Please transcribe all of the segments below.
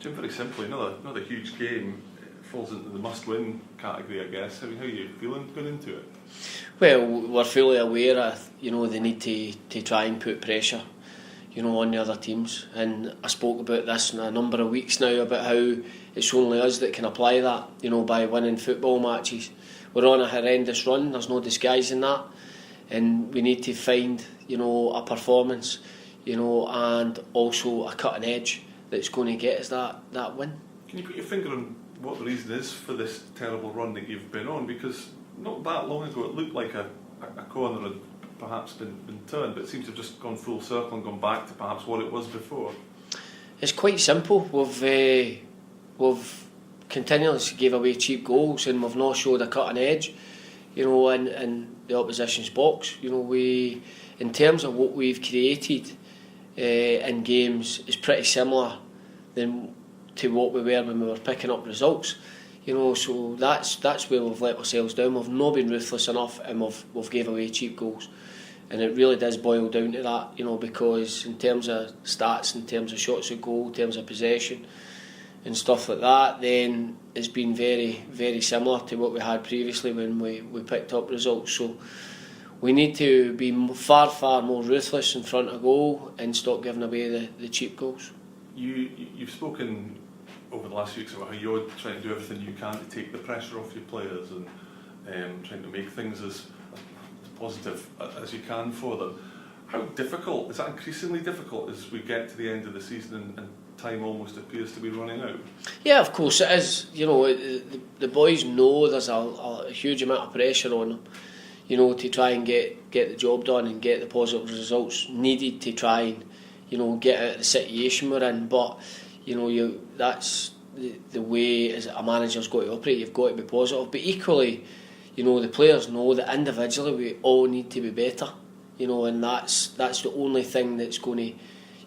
Jim, very simply, another huge game. It falls into the must-win category, I guess. How are you feeling going into it? Well, we're fully aware of the need to try and put pressure on the other teams, and I spoke about this in a number of weeks now about how it's only us that can apply that by winning football matches. We're on a horrendous run, there's no disguising that, and we need to find a performance and also a cutting edge that's going to get us that win. Can you put your finger on what the reason is for this terrible run that you've been on? Because not that long ago it looked like a corner had perhaps been turned, but it seems to have just gone full circle and gone back to perhaps what it was before. It's quite simple. We've continuously gave away cheap goals, and we've not showed a cutting edge in the opposition's box. In terms of what we've created in games is pretty similar to what we were when we were picking up results. So that's where we've let ourselves down. We've not been ruthless enough, and we've gave away cheap goals, and it really does boil down to that. Because in terms of stats, in terms of shots on goal, in terms of possession and stuff like that, then it's been very, very similar to what we had previously when we picked up results. So we need to be far, far more ruthless in front of goal and stop giving away the cheap goals. You've spoken over the last few weeks about how you're trying to do everything you can to take the pressure off your players and trying to make things as positive as you can for them. How difficult, is that increasingly difficult as we get to the end of the season and time almost appears to be running out? Yeah, of course it is. The boys know there's a huge amount of pressure on them, to try and get the job done and get the positive results needed to try and get out of the situation we're in. But that's the way as a manager's got to operate. You've got to be positive, but equally the players know that individually we all need to be better, and that's the only thing that's going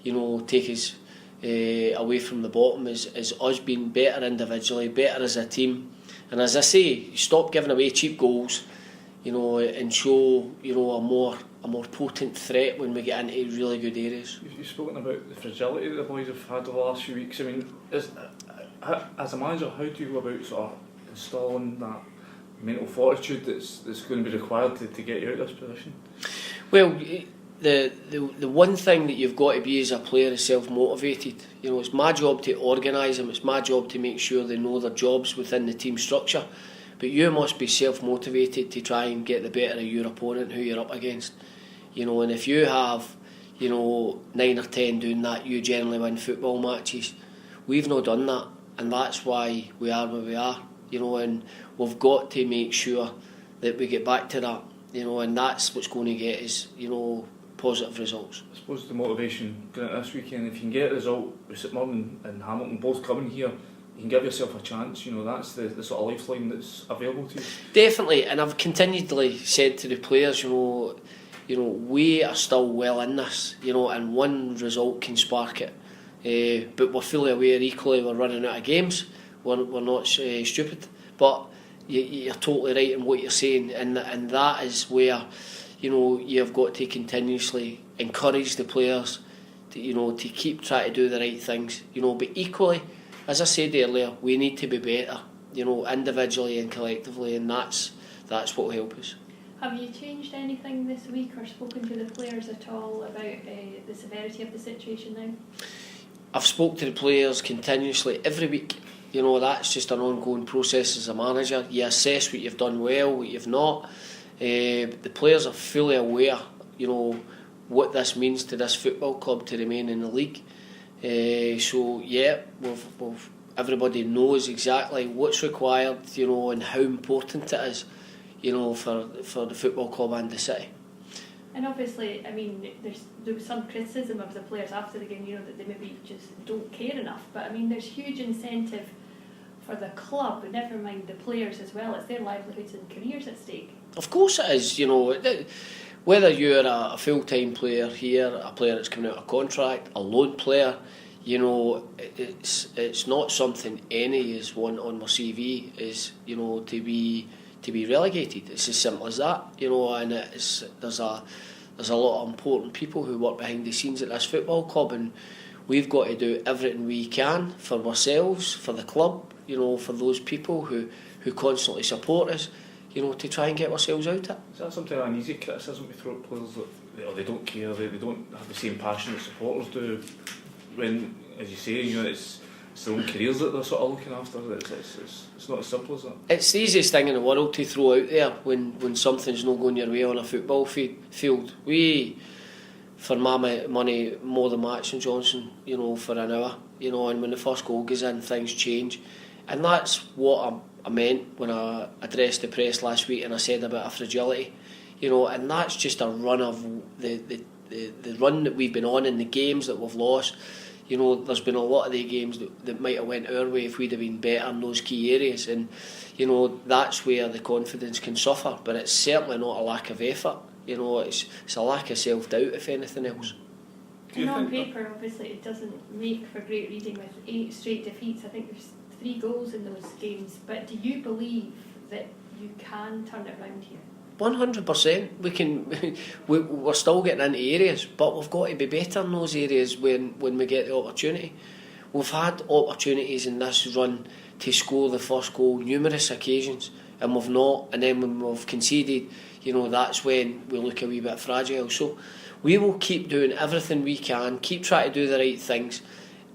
to take us away from the bottom is us being better individually, better as a team. And as I say, stop giving away cheap goals, and show a more potent threat when we get into really good areas. You've spoken about the fragility that the boys have had over the last few weeks. I mean, as a manager, how do you go about sort of installing that mental fortitude that's going to be required to get you out of this position? Well, the one thing that you've got to be as a player is self-motivated. It's my job to organise them, it's my job to make sure they know their jobs within the team structure, but you must be self-motivated to try and get the better of your opponent who you're up against. And if you have 9 or 10 doing that, you generally win football matches. We've not done that, and that's why we are where we are. And we've got to make sure that we get back to that. And that's what's going to get us positive results. I suppose the motivation going into this weekend, if you can get a result with St Mirren and Hamilton both coming here, you can give yourself a chance. That's the sort of lifeline that's available to you. Definitely, and I've continually said to the players, we are still well in this, and one result can spark it. But we're fully aware equally we're running out of games. We're not stupid, but you're totally right in what you're saying, and that is where you've got to continuously encourage the players to keep trying to do the right things. But equally, as I said earlier, we need to be better, individually and collectively, and that's what will help us. Have you changed anything this week or spoken to the players at all about the severity of the situation now? I've spoken to the players continuously every week. That's just an ongoing process as a manager. You assess what you've done well, what you've not. But the players are fully aware, what this means to this football club to remain in the league. So yeah, we've everybody knows exactly what's required, and how important it is, for the football club and the city. And obviously, I mean, there was some criticism of the players after the game, that they maybe just don't care enough. But I mean, there's huge incentive for the club, and never mind the players as well. It's their livelihoods and careers at stake. Of course it is. Whether you're a full-time player here, a player that's coming out of contract, a loan player, it's not something any is one on my CV is to be relegated. It's as simple as that, and there's a lot of important people who work behind the scenes at this football club, and we've got to do everything we can for ourselves, for the club, you know, for those people who constantly support us, you know, to try and get ourselves out of it. Is that something an easy criticism we throw at players that they don't care, they don't have the same passion that supporters do, when, as you say, you know, it's their own careers that they're sort of looking after? It's not as simple as that. It's the easiest thing in the world to throw out there when something's not going your way on a football field. We, for my money, more than Max and Johnson, you know, for an hour, you know, and when the first goal goes in, things change. And that's what I meant when I addressed the press last week and I said about a fragility, you know, and that's just a run of the run that we've been on in the games that we've lost. You know, there's been a lot of the games that might have went our way if we'd have been better in those key areas, and you know, that's where the confidence can suffer. But it's certainly not a lack of effort. You know, it's a lack of self-doubt, if anything else. And on paper, obviously, it doesn't make for great reading with 8 straight defeats. I think there's 3 goals in those games. But do you believe that you can turn it around here? 100%. We can. We're still getting into areas, but we've got to be better in those areas when we get the opportunity. We've had opportunities in this run to score the first goal numerous occasions, and we've not. And then when we've conceded, you know, that's when we look a wee bit fragile. So we will keep doing everything we can, keep trying to do the right things,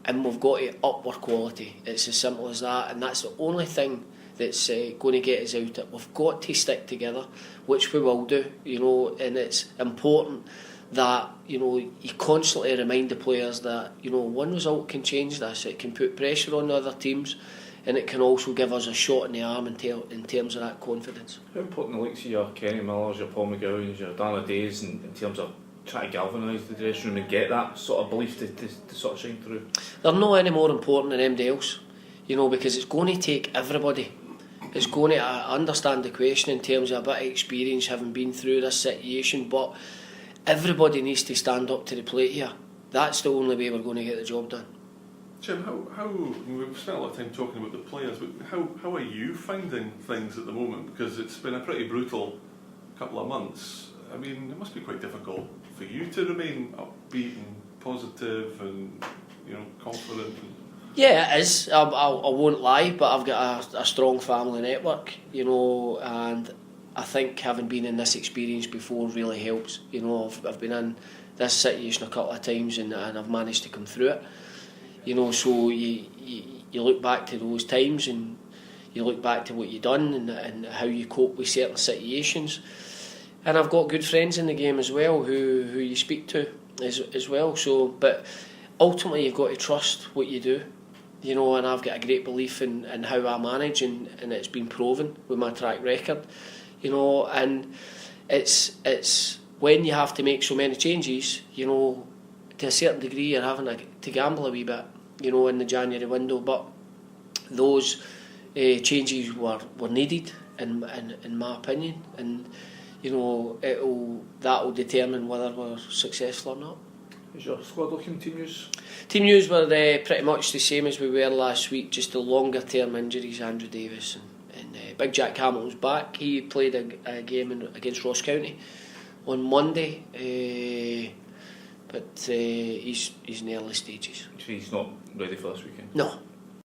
and we've got to up our quality. It's as simple as that, and that's the only thing that's going to get us out of it. We've got to stick together, which we will do, you know, and it's important that, you know, you constantly remind the players that, you know, one result can change this. It can put pressure on the other teams, and it can also give us a shot in the arm in terms of that confidence. How important the likes of your Kenny Millers, your Paul McGowans, your Daniel Days in terms of trying to galvanise the dressing room and get that sort of belief to sort of shine through? They're not any more important than anybody else, you know, because it's going to take everybody. It's going to, I understand the question in terms of a bit of experience having been through this situation, but everybody needs to stand up to the plate here. That's the only way we're going to get the job done. Jim, how we've spent a lot of time talking about the players, but how are you finding things at the moment? Because it's been a pretty brutal couple of months. I mean, it must be quite difficult for you to remain upbeat and positive and, you know, confident. Yeah, it is. I won't lie, but I've got a strong family network, you know, and I think having been in this experience before really helps. You know, I've been in this situation a couple of times and I've managed to come through it. You know, so you look back to those times and you look back to what you've done and how you cope with certain situations. And I've got good friends in the game as well who you speak to as well. So, but ultimately you've got to trust what you do. You know, and I've got a great belief in how I manage, and it's been proven with my track record. You know, and it's when you have to make so many changes, you know, to a certain degree you're having to gamble a wee bit, you know, in the January window. But those changes were needed in my opinion, and you know, that'll determine whether we're successful or not. Is your squad looking team news? Team news were pretty much the same as we were last week, just the longer term injuries. Andrew Davis and Big Jack Hamilton's back. He played a game against Ross County on Monday, but he's in the early stages. So he's not ready for this weekend? No,